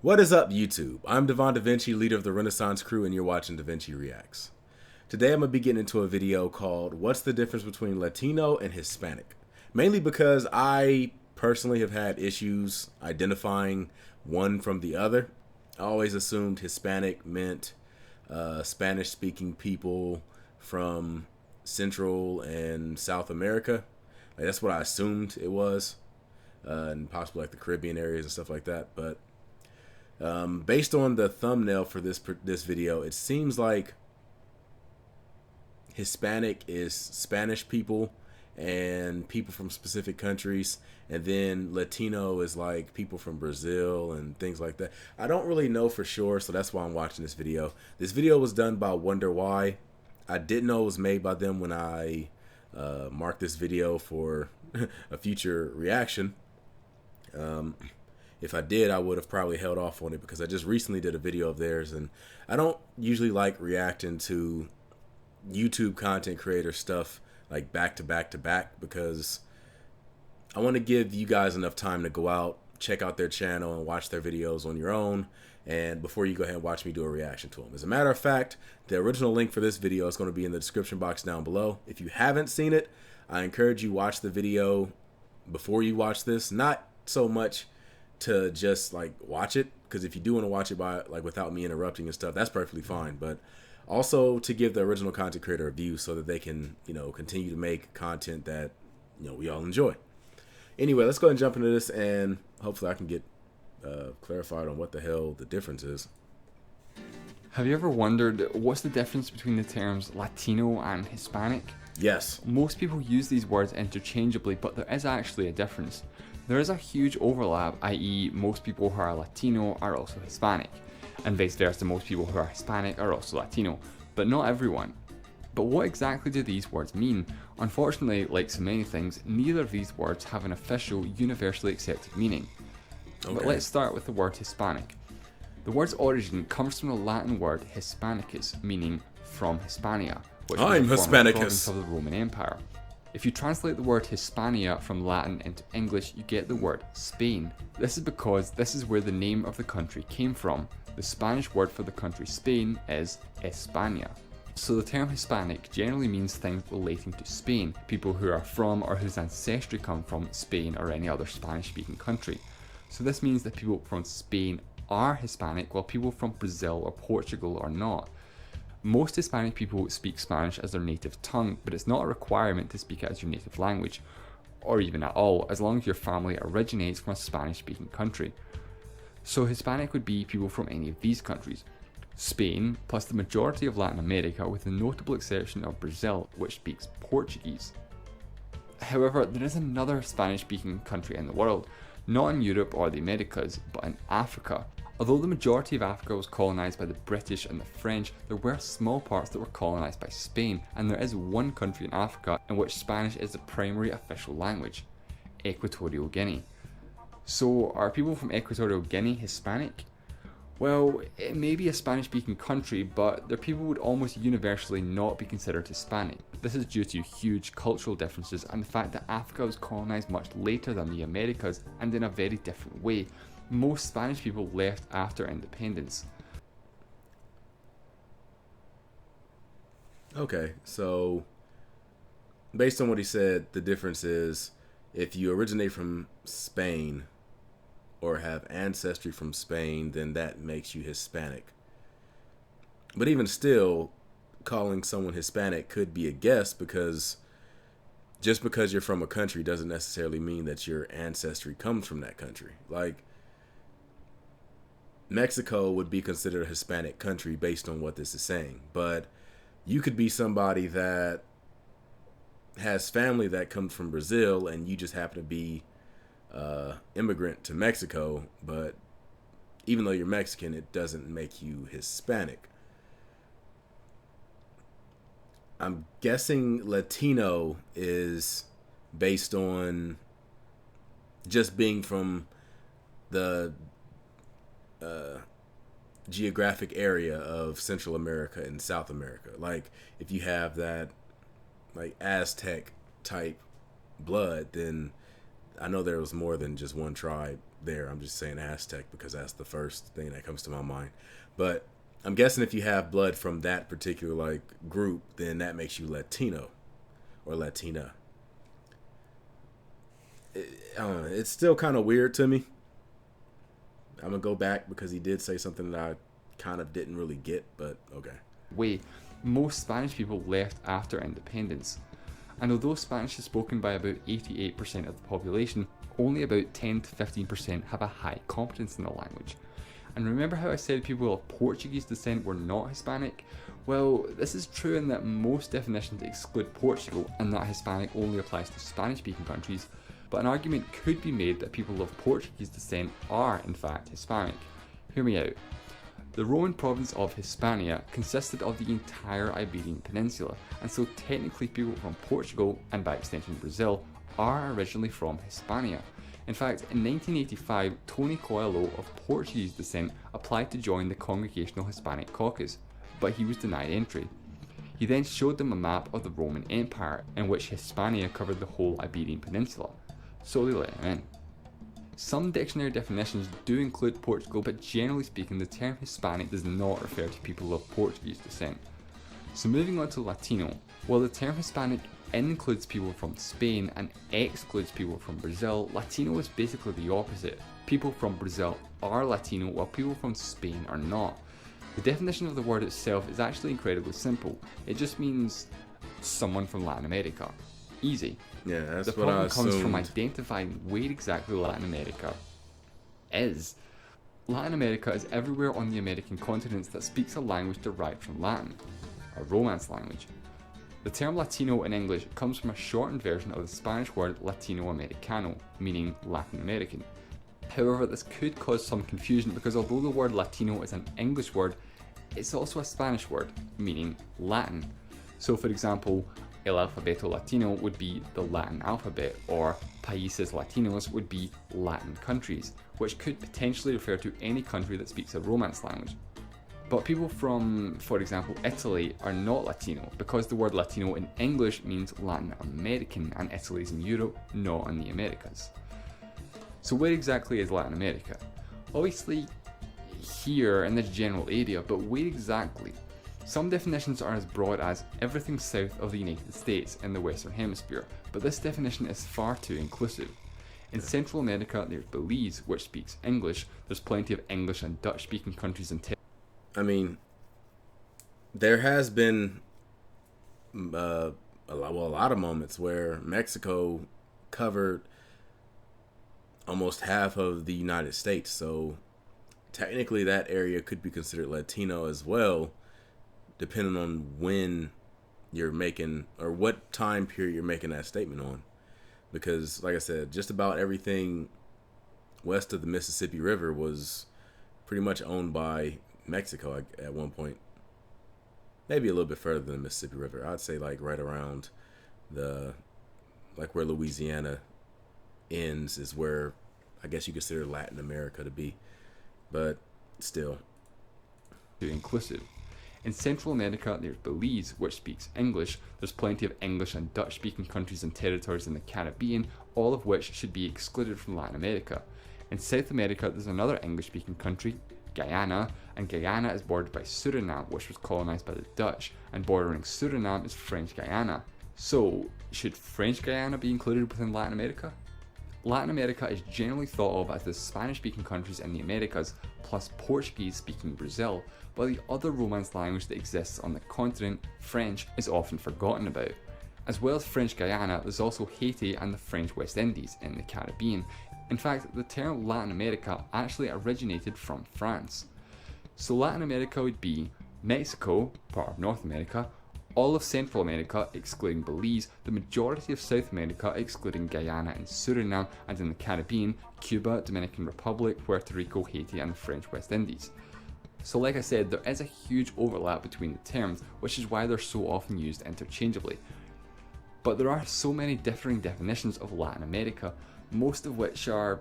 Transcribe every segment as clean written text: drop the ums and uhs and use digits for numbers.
What is up, YouTube? I'm DaVinci, leader of the Renaissance crew, and you're watching DaVinci Reacts. Today I'm going to be getting into a video called What's the Difference Between Latino and Hispanic? Mainly because I personally have had issues identifying one from the other. I always assumed Hispanic meant Spanish-speaking people from Central and South America. Like, that's what I assumed it was, and possibly like the Caribbean areas and stuff like that. But based on the thumbnail for this video, it seems like Hispanic is Spanish people and people from specific countries, and then Latino is like people from Brazil and things like that. I don't really know for sure, so that's why I'm watching this video. This video was done by WonderWhy. I didn't know it was made by them when I marked this video for a future reaction. If I did, I would have probably held off on it because I just recently did a video of theirs, and I don't usually like reacting to YouTube content creator stuff like back to back to back because I want to give you guys enough time to go out, check out their channel, and watch their videos on your own, and before you go ahead and watch me do a reaction to them. As a matter of fact, the original link for this video is going to be in the description box down below. If you haven't seen it, I encourage you watch the video before you watch this. Not so much to just like watch it, because if you do want to watch it by like without me interrupting and stuff, that's perfectly fine, but also to give the original content creator a view so that they can, continue to make content that, we all enjoy. Anyway, let's go ahead and jump into this, and hopefully I can get clarified on what the hell the difference is. Have you ever wondered what's the difference between the terms Latino and Hispanic? Yes. Most people use these words interchangeably, but there is actually a difference. There is a huge overlap, i.e. most people who are Latino are also Hispanic, and vice versa, most people who are Hispanic are also Latino, but not everyone. But what exactly do these words mean? Unfortunately, like so many things, neither of these words have an official, universally accepted meaning. Okay. But let's start with the word Hispanic. The word's origin comes from the Latin word Hispanicus, meaning from Hispania, which was a former province of the Roman Empire. If you translate the word Hispania from Latin into English, you get the word Spain. This is because this is where the name of the country came from. The Spanish word for the country Spain is España. So the term Hispanic generally means things relating to Spain, people who are from or whose ancestry come from Spain or any other Spanish-speaking country. So this means that people from Spain are Hispanic, while people from Brazil or Portugal are not. Most Hispanic people speak Spanish as their native tongue, but it's not a requirement to speak it as your native language, or even at all, as long as your family originates from a Spanish-speaking country. So Hispanic would be people from any of these countries. Spain, plus the majority of Latin America, with the notable exception of Brazil, which speaks Portuguese. However, there is another Spanish-speaking country in the world, not in Europe or the Americas, but in Africa. Although the majority of Africa was colonised by the British and the French, there were small parts that were colonised by Spain, and there is one country in Africa in which Spanish is the primary official language, Equatorial Guinea. So, are people from Equatorial Guinea Hispanic? Well, it may be a Spanish-speaking country, but their people would almost universally not be considered Hispanic. This is due to huge cultural differences and the fact that Africa was colonised much later than the Americas and in a very different way. Most Spanish people left after independence. Okay, so based on what he said, the difference is if you originate from Spain or have ancestry from Spain, then that makes you Hispanic. But even still, calling someone Hispanic could be a guess, because just because you're from a country doesn't necessarily mean that your ancestry comes from that country. Like, Mexico would be considered a Hispanic country based on what this is saying, but you could be somebody that has family that comes from Brazil and you just happen to be immigrant to Mexico, but even though you're Mexican, it doesn't make you Hispanic. I'm guessing Latino is based on just being from the geographic area of Central America and South America. Like, if you have that like Aztec type blood, then I know there was more than just one tribe there. I'm just saying Aztec because that's the first thing that comes to my mind. But I'm guessing if you have blood from that particular like group, then that makes you Latino or Latina. I don't know. It's still kind of weird to me. I'm gonna go back because he did say something that I kind of didn't really get, but okay. Way most Spanish people left after independence. And although Spanish is spoken by about 88% of the population, only about 10 to 15% have a high competence in the language. And remember how I said people of Portuguese descent were not Hispanic? Well, this is true in that most definitions exclude Portugal and that Hispanic only applies to Spanish-speaking countries, but an argument could be made that people of Portuguese descent are in fact Hispanic. Hear me out. The Roman province of Hispania consisted of the entire Iberian Peninsula, and so technically people from Portugal, and by extension Brazil, are originally from Hispania. In fact, in 1985, Tony Coelho of Portuguese descent applied to join the Congregational Hispanic Caucus, but he was denied entry. He then showed them a map of the Roman Empire, in which Hispania covered the whole Iberian Peninsula, so they let him in. Some dictionary definitions do include Portugal, but generally speaking the term Hispanic does not refer to people of Portuguese descent. So moving on to Latino, while the term Hispanic includes people from Spain and excludes people from Brazil, Latino is basically the opposite. People from Brazil are Latino while people from Spain are not. The definition of the word itself is actually incredibly simple. It just means someone from Latin America. Easy. Yeah, that's the what I problem assumed. comes from identifying where exactly Latin America is. Latin America is everywhere on the American continents that speaks a language derived from Latin, a Romance language. The term Latino in English comes from a shortened version of the Spanish word Latino Americano, meaning Latin American. However, this could cause some confusion because although the word Latino is an English word, it's also a Spanish word, meaning Latin. So for example, El Alfabeto Latino would be the Latin alphabet, or Países Latinos would be Latin countries, which could potentially refer to any country that speaks a Romance language. But people from, for example, Italy are not Latino, because the word Latino in English means Latin American, and Italy is in Europe, not in the Americas. So where exactly is Latin America? Obviously here in this general area, but where exactly? Some definitions are as broad as everything south of the United States in the Western Hemisphere, but this definition is far too inclusive. In Central America, there's Belize, which speaks English. There's plenty of English and Dutch-speaking countries in I mean, there has been a lot of moments where Mexico covered almost half of the United States, so technically that area could be considered Latino as well, depending on when you're making, or what time period you're making that statement on. Because, like I said, just about everything west of the Mississippi River was pretty much owned by Mexico at one point. Maybe a little bit further than the Mississippi River. I'd say like right around where Louisiana ends is where I guess you consider Latin America to be. But still. inclusive. In Central America, there's Belize, which speaks English. There's plenty of English and Dutch-speaking countries and territories in the Caribbean, all of which should be excluded from Latin America. In South America, there's another English-speaking country, Guyana, and Guyana is bordered by Suriname, which was colonized by the Dutch, and bordering Suriname is French Guyana. So, should French Guyana be included within Latin America? Latin America is generally thought of as the Spanish-speaking countries in the Americas, plus Portuguese-speaking Brazil, while the other Romance language that exists on the continent, French, is often forgotten about. As well as French Guyana, there's also Haiti and the French West Indies in the Caribbean. In fact, the term Latin America actually originated from France. So Latin America would be Mexico, part of North America, all of Central America, excluding Belize, the majority of South America, excluding Guyana and Suriname, and in the Caribbean, Cuba, Dominican Republic, Puerto Rico, Haiti, and the French West Indies. So like I said, there is a huge overlap between the terms, which is why they're so often used interchangeably. But there are so many differing definitions of Latin America, most of which are,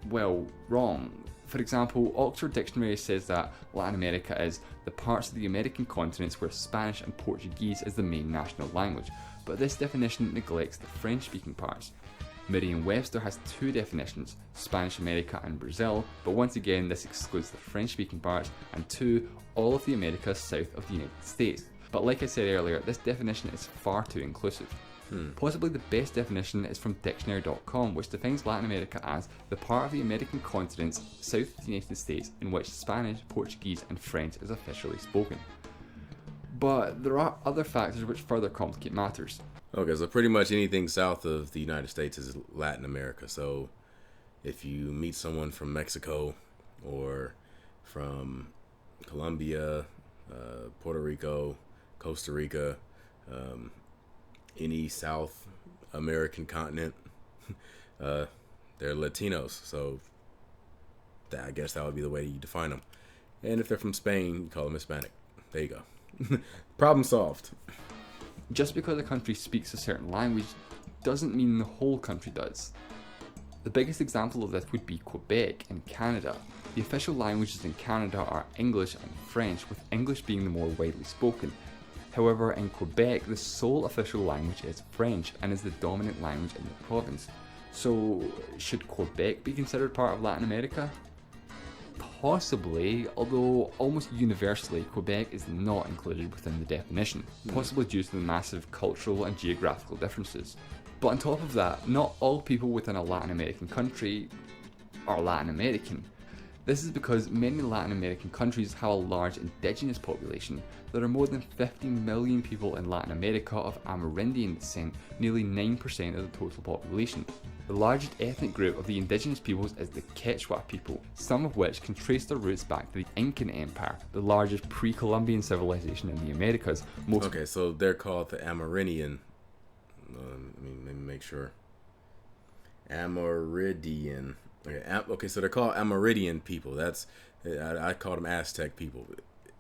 well, wrong. For example, Oxford Dictionary says that Latin America is the parts of the American continents where Spanish and Portuguese is the main national language, but this definition neglects the French-speaking parts. Merriam-Webster has two definitions, Spanish America and Brazil, but once again this excludes the French-speaking parts, and 2, all of the Americas south of the United States. But like I said earlier, this definition is far too inclusive. Possibly the best definition is from dictionary.com, which defines Latin America as the part of the American continents south of the United States in which Spanish, Portuguese and French is officially spoken. But there are other factors which further complicate matters. Okay, so pretty much anything south of the United States is Latin America. So if you meet someone from Mexico or from Colombia, Puerto Rico, Costa Rica, any South American continent, they're Latinos. So I guess that would be the way you define them. And if they're from Spain, you call them Hispanic. There you go. Problem solved. Just because a country speaks a certain language doesn't mean the whole country does. The biggest example of this would be Quebec in Canada. The official languages in Canada are English and French, with English being the more widely spoken. However, in Quebec, the sole official language is French and is the dominant language in the province. So, should Quebec be considered part of Latin America? Possibly, although almost universally Quebec is not included within the definition, possibly due to the massive cultural and geographical differences. But on top of that, not all people within a Latin American country are Latin American. This is because many Latin American countries have a large indigenous population. There are more than 50 million people in Latin America of Amerindian descent, nearly 9% of the total population. The largest ethnic group of the indigenous peoples is the Quechua people, some of which can trace their roots back to the Incan Empire, the largest pre-Columbian civilization in the Americas. Okay, so they're called the Amerindian. Let me make sure. Amerindian. Okay, so they're called Amerindian people. I call them Aztec people,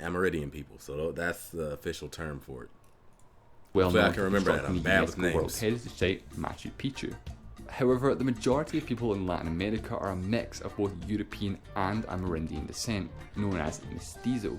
Amerindian people. So that's the official term for it. Well, I can remember that. I'm bad with names. World Heritage Site, Machu Picchu. However, the majority of people in Latin America are a mix of both European and Amerindian descent, known as mestizo.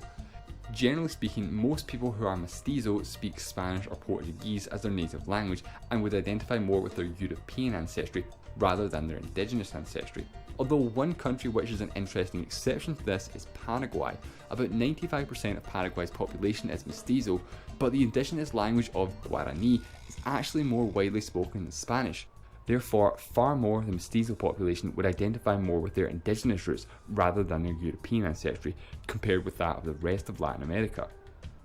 Generally speaking, most people who are mestizo speak Spanish or Portuguese as their native language and would identify more with their European ancestry rather than their indigenous ancestry. Although one country which is an interesting exception to this is Paraguay. About 95% of Paraguay's population is mestizo, but the indigenous language of Guarani is actually more widely spoken than Spanish. Therefore, far more of the mestizo population would identify more with their indigenous roots rather than their European ancestry, compared with that of the rest of Latin America.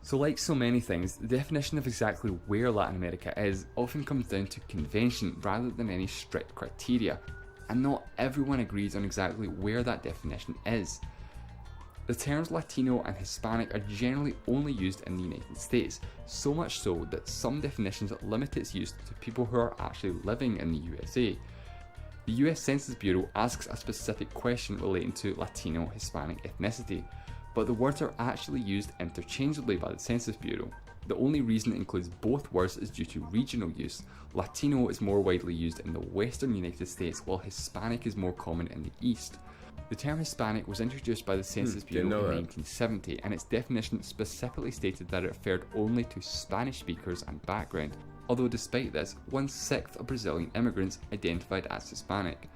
So like so many things, the definition of exactly where Latin America is often comes down to convention rather than any strict criteria, and not everyone agrees on exactly where that definition is. The terms Latino and Hispanic are generally only used in the United States, so much so that some definitions limit its use to people who are actually living in the USA. The US Census Bureau asks a specific question relating to Latino Hispanic ethnicity, but the words are actually used interchangeably by the Census Bureau. The only reason it includes both words is due to regional use. Latino is more widely used in the western United States, while Hispanic is more common in the east. The term Hispanic was introduced by the Census Bureau in 1970, and its definition specifically stated that it referred only to Spanish speakers and background. Although despite this, 1/6 of Brazilian immigrants identified as Hispanic.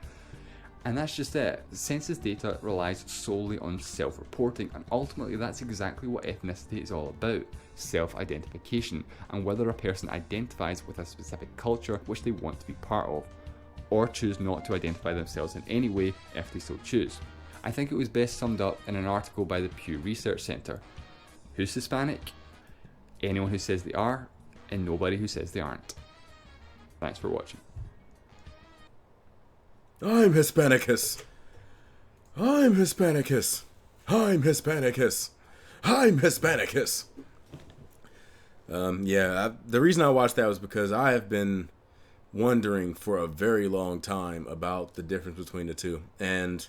And that's just it. Census data relies solely on self-reporting, and ultimately that's exactly what ethnicity is all about. Self-identification, and whether a person identifies with a specific culture which they want to be part of, or choose not to identify themselves in any way if they so choose. I think it was best summed up in an article by the Pew Research Center. Who's Hispanic? Anyone who says they are, and nobody who says they aren't. Thanks for watching. I'm Hispanicus. I'm Hispanicus. I'm Hispanicus. I'm Hispanicus. The reason I watched that was because I have been wondering for a very long time about the difference between the two, and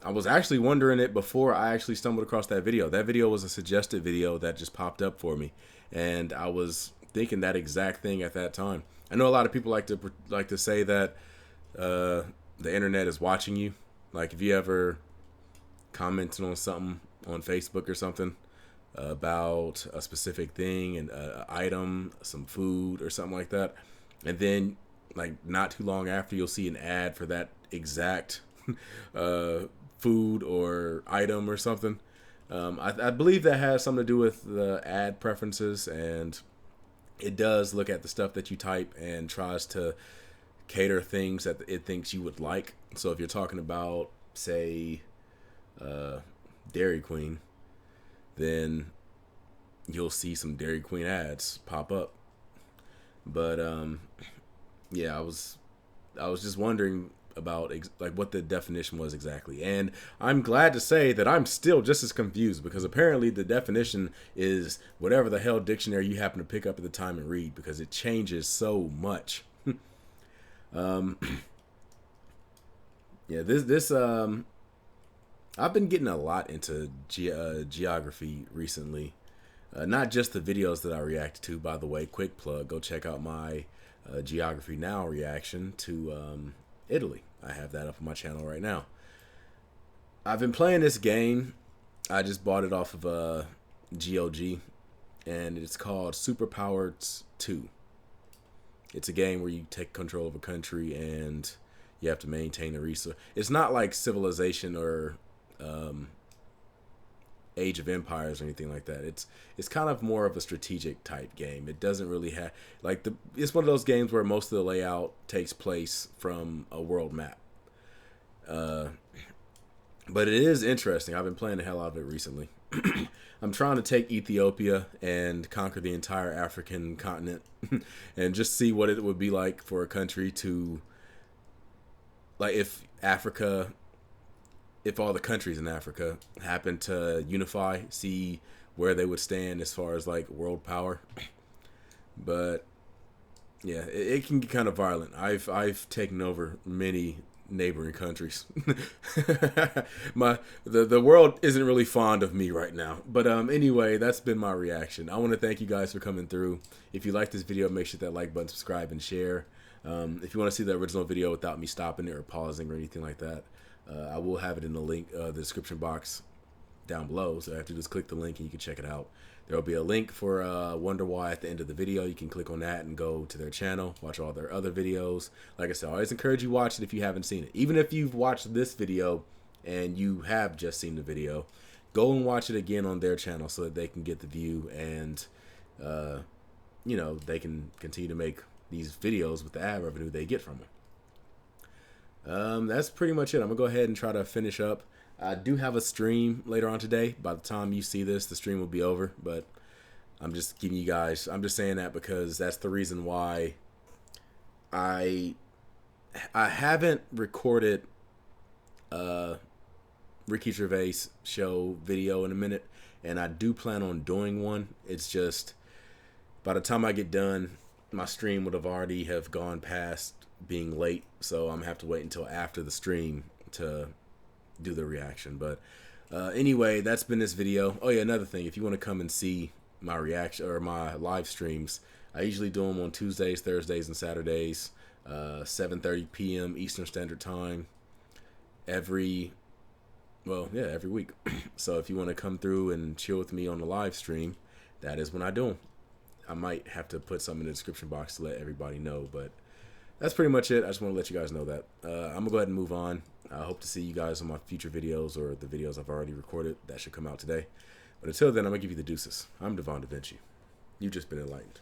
I was actually wondering it before I actually stumbled across that video. That video was a suggested video that just popped up for me, and I was thinking that exact thing at that time. I know a lot of people like to say that the internet is watching you. Like if you ever commented on something on Facebook or something about a specific thing and an item, some food or something like that, and then like not too long after, you'll see an ad for that exact food or item or something. I believe that has something to do with the ad preferences, and it does look at the stuff that you type and tries to cater things that it thinks you would like. So if you're talking about, say, Dairy Queen, then you'll see some Dairy Queen ads pop up. But yeah, I was just wondering about like what the definition was exactly, and I'm glad to say that I'm still just as confused, because apparently the definition is whatever the hell dictionary you happen to pick up at the time and read, because it changes so much. Yeah, this I've been getting a lot into geography recently. Not just the videos that I react to, by the way. Quick plug, go check out my Geography Now reaction to Italy. I have that up on my channel right now. I've been playing this game. I just bought it off of GOG, and it's called Superpowered 2. It's a game where you take control of a country and you have to maintain the resource. It's not like Civilization or Age of Empires or anything like that. It's kind of more of a strategic type game. It doesn't really have like it's one of those games where most of the layout takes place from a world map. But it is interesting. I've been playing the hell out of it recently. I'm trying to take Ethiopia and conquer the entire African continent and just see what it would be like for a country to, like, if all the countries in Africa happen to unify, see where they would stand as far as like world power. But yeah, it can get kind of violent. I've taken over many neighboring countries. The world isn't really fond of me right now. But anyway, that's been my reaction. I want to thank you guys for coming through. If you like this video, make sure that like button, subscribe, and share. If you want to see the original video without me stopping it or pausing or anything like that, I will have it in the link, the description box down below. So after, just click the link and you can check it out. There will be a link for WonderWhy at the end of the video. You can click on that and go to their channel, watch all their other videos. Like I said, I always encourage you to watch it if you haven't seen it. Even if you've watched this video and you have just seen the video, go and watch it again on their channel so that they can get the view and, you know, they can continue to make these videos with the ad revenue they get from them. That's pretty much it. I'm gonna go ahead and try to finish up. I do have a stream later on today. By the time you see this, the stream will be over, but I'm just giving you guys, I'm just saying that because that's the reason why I haven't recorded Ricky Gervais show video in a minute, and I do plan on doing one. It's just by the time I get done, my stream would have already have gone past being late, so I'm gonna have to wait until after the stream to do the reaction. But anyway, that's been this video. Oh yeah, another thing, if you want to come and see my reaction or my live streams, I usually do them on Tuesdays, Thursdays, and Saturdays, 7:30 p.m. Eastern Standard Time every week. So if you want to come through and chill with me on the live stream, that is when I do them. I might have to put something in the description box to let everybody know, but that's pretty much it. I just want to let you guys know that. I'm going to go ahead and move on. I hope to see you guys on my future videos or the videos I've already recorded. That should come out today. But until then, I'm going to give you the deuces. I'm DaVinci. You've just been enlightened.